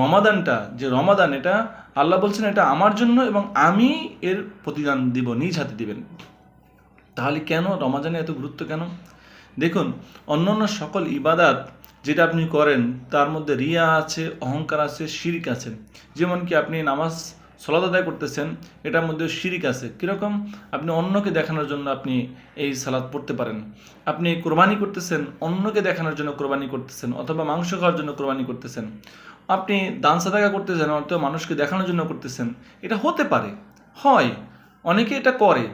রমাদানটা যে রমাদান, এটা আল্লাহ বলছেন এটা আমার জন্য এবং আমি এর প্রতিদান দিব, নিজ হাতে দিবেন। তাহলে কেন রমাদানে এত গুরুত্ব কেন? দেখুন, অন্যান্য সকল ইবাদাত যেটা আপনি করেন তার মধ্যে রিয়া আছে, অহংকার আছে, শিরিক আছে। যেমন কি আপনি নামাজ সালাত আদায় করতেছেন, এটার মধ্যে শিরিক আছে। কীরকম? আপনি অন্যকে দেখানোর জন্য আপনি এই সালাত পড়তে পারেন। আপনি কোরবানি করতেছেন, অন্যকে দেখানোর জন্য কোরবানি করতেছেন, অথবা মাংস খাওয়ার জন্য কোরবানি করতেছেন। আপনি দান সাদাকা করতেছেন, অথবা মানুষকে দেখানোর জন্য করতেছেন। এটা হতে পারে, হয়, অনেকে এটা করে।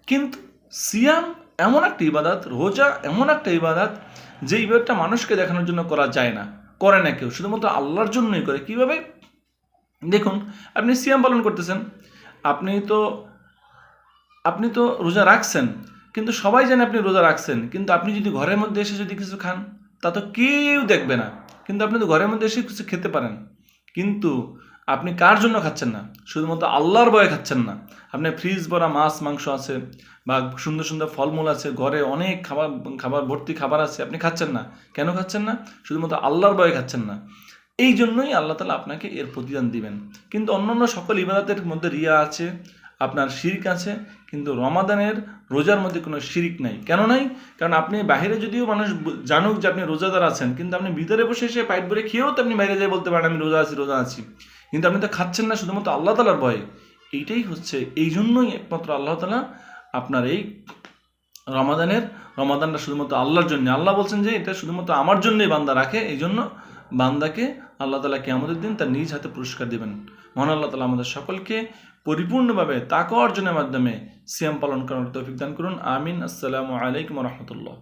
কিন্তু সিয়াম এমন একটা ইবাদত, রোজা এমন একটা ইবাদত, যে ইবাদতটা মানুষকে দেখানোর জন্য করা যায় না, করে না কেউ, শুধুমাত্র আল্লাহর জন্যই করে। কিভাবে? দেখুন, আপনি সিয়াম পালন করতেছেন, আপনি তো আপনি তো রোজা রাখছেন, কিন্তু সবাই জানে আপনি রোজা রাখছেন। কিন্তু আপনি যদি ঘরের মধ্যে এসে যদি কিছু খান, তা তো কেউ দেখবে না। কিন্তু আপনি তো ঘরের মধ্যে এসে কিছু খেতে পারেন। কিন্তু আপনি কার জন্য খাচ্ছেন না? শুধুমাত্র আল্লাহর ভয়ে খাচ্ছেন না। আপনার ফ্রিজ ভরা মাছ মাংস আছে, বা সুন্দর সুন্দর ফলমূল আছে, ঘরে অনেক খাবার খাবার ভর্তি খাবার আছে, আপনি খাচ্ছেন না। কেন খাচ্ছেন না? শুধুমাত্র আল্লাহর ভয়ে খাচ্ছেন না। এই জন্যই আল্লাহ তাআলা আপনাকে এর প্রতিদান দিবেন। কিন্তু অন্যান্য সকল ইবাদতের মধ্যে রিয়া আছে, আপনার শিরিক আছে, কিন্তু রমাদানের রোজার মধ্যে কোনো শিরিক নাই। কেন নাই? কারণ আপনি বাইরে যদিও মানুষ জানুক যে আপনি রোজাদার আছেন, কিন্তু আপনি ভিতরে বসে এসে পাইট ভরে খেয়েও তো আপনি বাইরে যেয়ে বলতে পারেন আমি রোজা আছি, রোজা আছি। কিন্তু আপনি তো খাচ্ছেন না শুধুমাত্র আল্লাহ তাআলার ভয়ে। এইটাই হচ্ছে, এই জন্যই একমাত্র আল্লাহ তাআলা আপনার এই রমাদানটা শুধুমাত্র আল্লাহর জন্য। আল্লাহ বলছেন যে এটা শুধুমাত্র আমার জন্যই বান্দা রাখে, এই জন্য বান্দাকে আল্লাহ তাআলা কিয়ামতের দিন তার নিজ হাতে পুরস্কার দেবেন। মহান আল্লাহ তাআলা আমাদের সকলকে পরিপূর্ণভাবে তাকওয়া অর্জনের মাধ্যমে সিয়াম পালন করার তৌফিক দান করুন। আমিন। আসসালামু আলাইকুম ওয়া রাহমাতুল্লাহ।